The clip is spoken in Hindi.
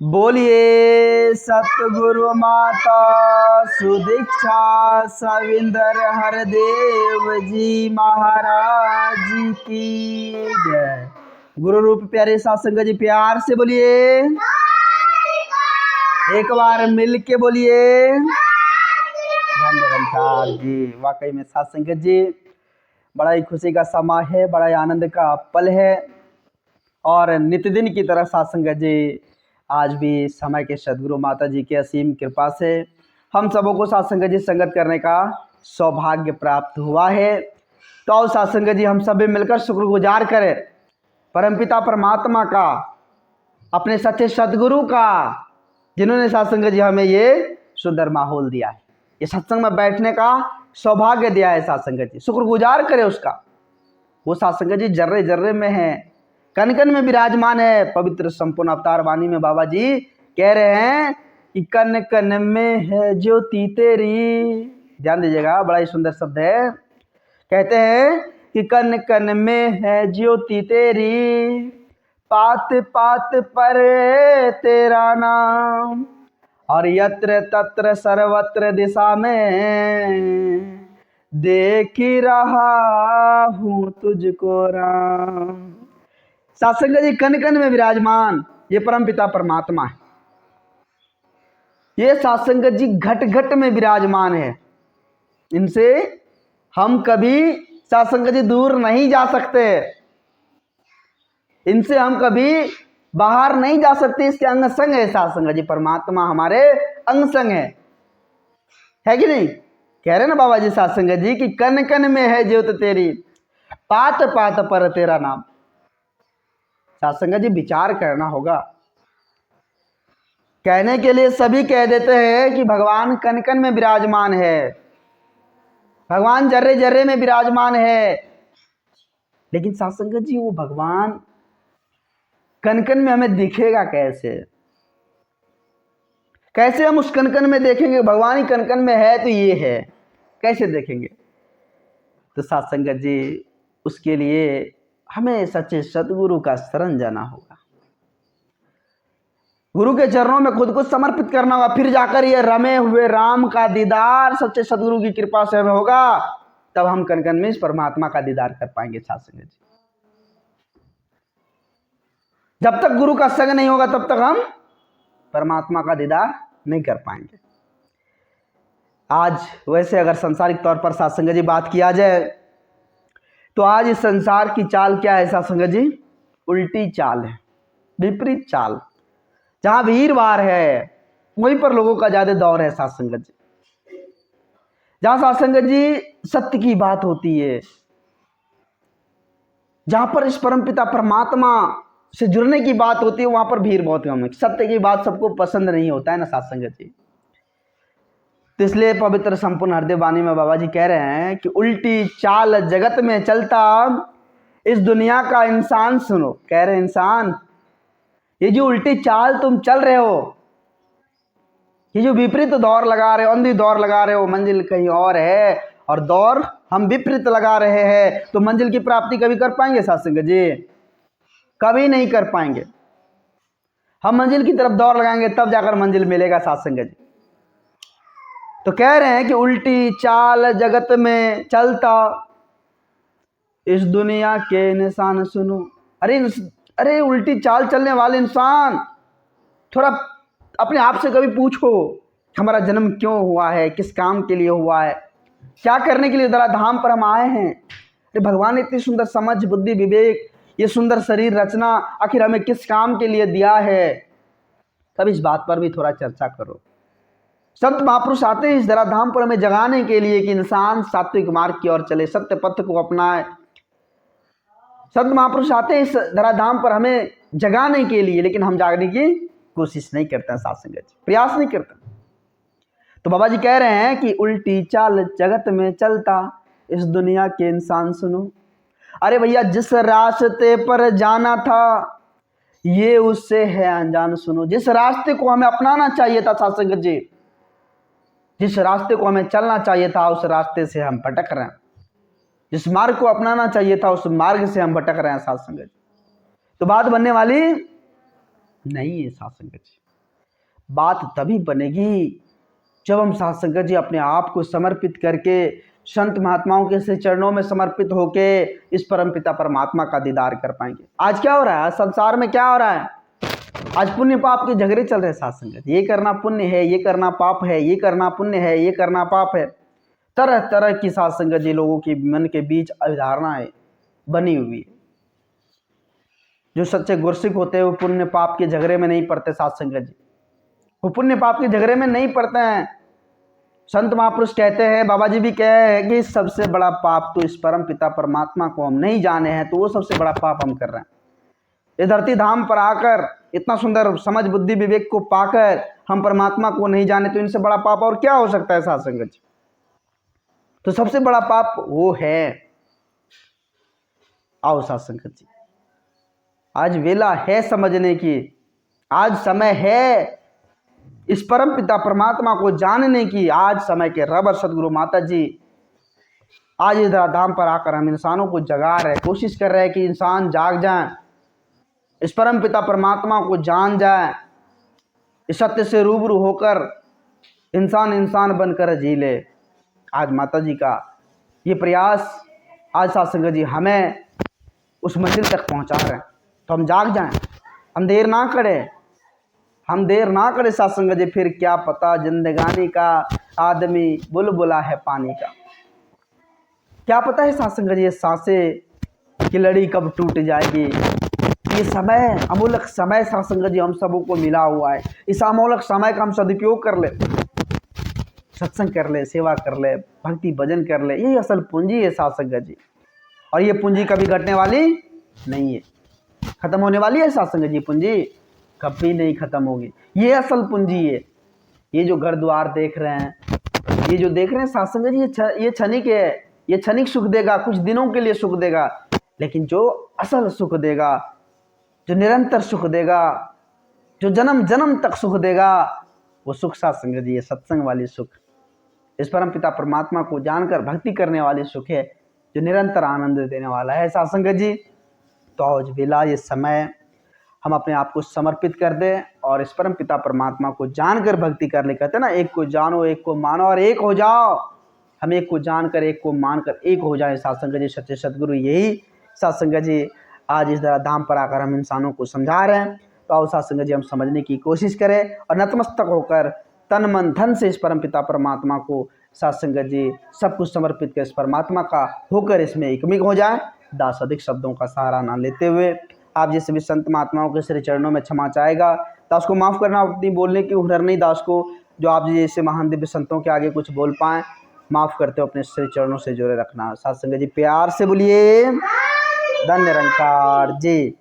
बोलिए सतगुरु माता सुदीक्षा सविंदर हरदेव जी महाराज की जय। गुरु रूप प्यारे सत्संग जी प्यार से बोलिए, एक बार मिल के बोलिए धन्यवाद जी। वाकई में सत्संग जी बड़ा ही खुशी का समय है, बड़ा ही आनंद का पल है। और नित्यदिन की तरह सत्संग जी आज भी समय के सदगुरु माता जी की असीम कृपा से हम सबों को सत्संग जी संगत करने का सौभाग्य प्राप्त हुआ है। तो आओ सत्संग जी हम सभी मिलकर शुक्रगुजार करें परमपिता परमात्मा का, अपने सच्चे सदगुरु का, जिन्होंने सत्संग जी हमें ये सुंदर माहौल दिया है, ये सत्संग में बैठने का सौभाग्य दिया है। सत्संग जी शुक्रगुजार करें उसका। वो सत्संग जी जर्रे जर्रे में है, कन कन में विराजमान है। पवित्र संपूर्ण अवतार वाणी में बाबा जी कह रहे हैं कि कन कन में है ज्योति तेरी। ध्यान दीजिएगा, बड़ा ही सुंदर शब्द है। कहते हैं कि कन कन में है ज्योति तेरी, पात पात पर तेरा नाम, और यत्र तत्र सर्वत्र दिशा में देख ही रहा हूँ तुझको राम। सत्संग जी कन कन में विराजमान ये परमपिता परमात्मा है। ये सत्संग जी घट घट में विराजमान है। इनसे हम कभी सत्संग जी दूर नहीं जा सकते, इनसे हम कभी बाहर नहीं जा सकते। इसके अंग संग है सत्संग जी, परमात्मा हमारे अंग संग है कि नहीं? कह रहे ना बाबा जी सत्संग जी कि कन कन में है ज्योत तेरी, पात पात पर तेरा नाम। सत्संग जी विचार करना होगा। कहने के लिए सभी कह देते हैं कि भगवान कन कन में विराजमान है, भगवान जर्रे जर्रे में विराजमान है, लेकिन सत्संग जी वो भगवान कन कन में हमें दिखेगा कैसे? कैसे हम उस कन कन में देखेंगे? भगवान ही कन कन में है तो ये है, कैसे देखेंगे? तो सत्संग जी उसके लिए हमें सच्चे सतगुरु का शरण जाना होगा, गुरु के चरणों में खुद को समर्पित करना होगा। फिर जाकर ये रमे हुए राम का दीदार सच्चे सतगुरु की कृपा से हमें होगा, तब हम कन कन में इस परमात्मा का दीदार कर पाएंगे। सत्संग जी जब तक गुरु का संग नहीं होगा तब तक हम परमात्मा का दीदार नहीं कर पाएंगे। आज वैसे अगर सांसारिक तौर पर सत्संग जी बात किया जाए तो आज इस संसार की चाल क्या है सत्संग जी? उल्टी चाल है, विपरीत चाल। जहां भीड़ भाड़ है वहीं पर लोगों का ज्यादा दौर है सत्संग जी। जहां सत्संग जी सत्य की बात होती है, जहां पर इस परमपिता परमात्मा से जुड़ने की बात होती है, वहां पर भीड़ बहुत कम है। सत्य की बात सबको पसंद नहीं होता है ना सत्संग जी। तो इसलिए पवित्र संपूर्ण हृदय वाणी में बाबा जी कह रहे हैं कि उल्टी चाल जगत में चलता इस दुनिया का इंसान सुनो। कह रहे इंसान, ये जो उल्टी चाल तुम चल रहे हो, ये जो विपरीत दौर लगा रहे हो, अंधी दौर लगा रहे हो, मंजिल कहीं और है और दौर हम विपरीत लगा रहे हैं, तो मंजिल की प्राप्ति कभी कर पाएंगे सत्संग जी? कभी नहीं कर पाएंगे। हम मंजिल की तरफ दौड़ लगाएंगे तब जाकर मंजिल मिलेगा सत्संग जी। तो कह रहे हैं कि उल्टी चाल जगत में चलता इस दुनिया के इंसान सुनो। अरे उल्टी चाल चलने वाले इंसान, थोड़ा अपने आप से कभी पूछो हमारा जन्म क्यों हुआ है, किस काम के लिए हुआ है, क्या करने के लिए धरा धाम पर हम आए हैं। अरे भगवान ने इतनी सुंदर समझ बुद्धि विवेक, ये सुंदर शरीर रचना आखिर हमें किस काम के लिए दिया है? तब इस बात पर भी थोड़ा चर्चा करो। संत महापुरुष आते हैं इस धराधाम पर हमें जगाने के लिए कि इंसान सात्विक मार्ग की ओर चले, सत्य पथ को अपनाए। संत महापुरुष आते हैं इस धराधाम पर हमें जगाने के लिए, लेकिन हम जागने की कोशिश नहीं करते हैं, सत्संग प्रयास नहीं करते। तो बाबा जी कह रहे हैं कि उल्टी चाल जगत में चलता इस दुनिया के इंसान सुनो। अरे भैया जिस रास्ते पर जाना था ये उससे है अनजान सुनो। जिस रास्ते को हमें अपनाना चाहिए था सत्संग जी, जिस रास्ते को हमें चलना चाहिए था उस रास्ते से हम भटक रहे हैं, जिस मार्ग को अपनाना चाहिए था उस मार्ग से हम भटक रहे हैं सत्संग जी। तो बात बनने वाली नहीं है सत्संग जी। बात तभी बनेगी जब हम साथ संगत जी अपने आप को समर्पित करके संत महात्माओं के से चरणों में समर्पित होके इस परम पिता परमात्मा का दीदार कर पाएंगे। आज क्या हो रहा है संसार में, क्या हो रहा है? आज पुण्य पाप के झगड़े चल रहे हैं साथ संगत। ये करना पुण्य है, ये करना पाप है, ये करना पुण्य है, ये करना पाप है। तरह तरह की साथ संगत जी लोगों के मन के बीच अवधारणाएं बनी हुई है। जो सच्चे गुरसिक होते हैं वो पुण्य पाप के झगड़े में नहीं पड़ते साथ संगत जी, वो पुण्य पाप के झगड़े में नहीं पड़ते हैं। संत महापुरुष कहते हैं, बाबा जी भी कहे हैं कि सबसे बड़ा पाप तो इस परम पिता परमात्मा को हम नहीं जाने हैं, तो वो सबसे बड़ा पाप हम कर रहे हैं। ये धरती धाम पर आकर इतना सुंदर समझ बुद्धि विवेक को पाकर हम परमात्मा को नहीं जाने, तो इनसे बड़ा पाप और क्या हो सकता है साथ संगत जी? तो सबसे बड़ा पाप वो है। आओ साथ संगत जी, आज वेला है समझने की, आज समय है इस परम पिता परमात्मा को जानने की। आज समय के रबर सदगुरु माता जी आज इस धाम पर आकर हम इंसानों को जगा रहे, कोशिश कर रहे हैं कि इंसान जाग जाए, इस परम पिता परमात्मा को जान जाए, इस सत्य से रूबरू होकर इंसान इंसान बनकर जी ले। आज माता जी का ये प्रयास, आज साथ संगत जी हमें उस मंजिल तक पहुंचा रहे हैं। तो हम जाग जाएं, हम देर ना करें, हम देर ना करें साथ संगत जी। फिर क्या पता जिंदगानी का आदमी बुलबुला है पानी का। क्या पता है साथ संगत जी ये सांसें की लड़ी कब टूट जाएगी। ये समय, अमूल्य समय साथ संगत जी हम सबों को मिला हुआ है। इस अमूल्य समय का हम सदुपयोग कर ले, सत्संग कर ले, सेवा कर ले, भक्ति भजन कर ले। यही असल पूंजी है साथ संगत जी। और ये पूंजी कभी घटने वाली नहीं है, खत्म होने वाली है साथ संगत जी। पूंजी कभी नहीं खत्म होगी, ये असल पूंजी है। ये जो घर द्वार देख रहे हैं, ये जो देख रहे हैं साथ संगत जी, ये क्षणिक है, ये क्षणिक सुख देगा, कुछ दिनों के लिए सुख देगा। लेकिन जो असल सुख देगा, जो निरंतर सुख देगा, जो जन्म जन्म तक सुख देगा, वो सुख साथ संगत जी, ये सत्संग वाली सुख, इस परम पिता परमात्मा को जानकर भक्ति करने वाली सुख है, जो निरंतर आनंद देने वाला है साथ संगत जी। तो आज बेला, ये समय हम अपने आप को समर्पित कर दें और इस परम पिता परमात्मा को जानकर भक्ति कर ले। कहते हैं ना, एक को जानो, एक को मानो और एक हो जाओ। हम एक को जानकर, एक को मानकर एक हो जाए साथ संगत जी। सच्चे सदगुरु यही साथ संगत जी आज इस धाम पर आकर हम इंसानों को समझा रहे हैं। तो आओ साथ संगत जी हम समझने की कोशिश करें और नतमस्तक होकर तन मन धन से इस परम पिता परमात्मा को साथ संगत जी सब कुछ समर्पित कर इस परमात्मा का होकर इसमें एकमिक हो जाए। दास अधिक शब्दों का सहारा ना लेते हुए आप जैसे भी संत महात्माओं के श्री चरणों में क्षमा चाहेगा। दास को माफ़ करना, अपनी बोलने की हुनर नहीं दास को, जो आप जैसे महान दिव्य संतों के आगे कुछ बोल पाएँ, माफ़ करते हो, अपने श्री चरणों से जोड़े रखना। साथ संगत जी प्यार से बोलिए धन्य निरंकार जी।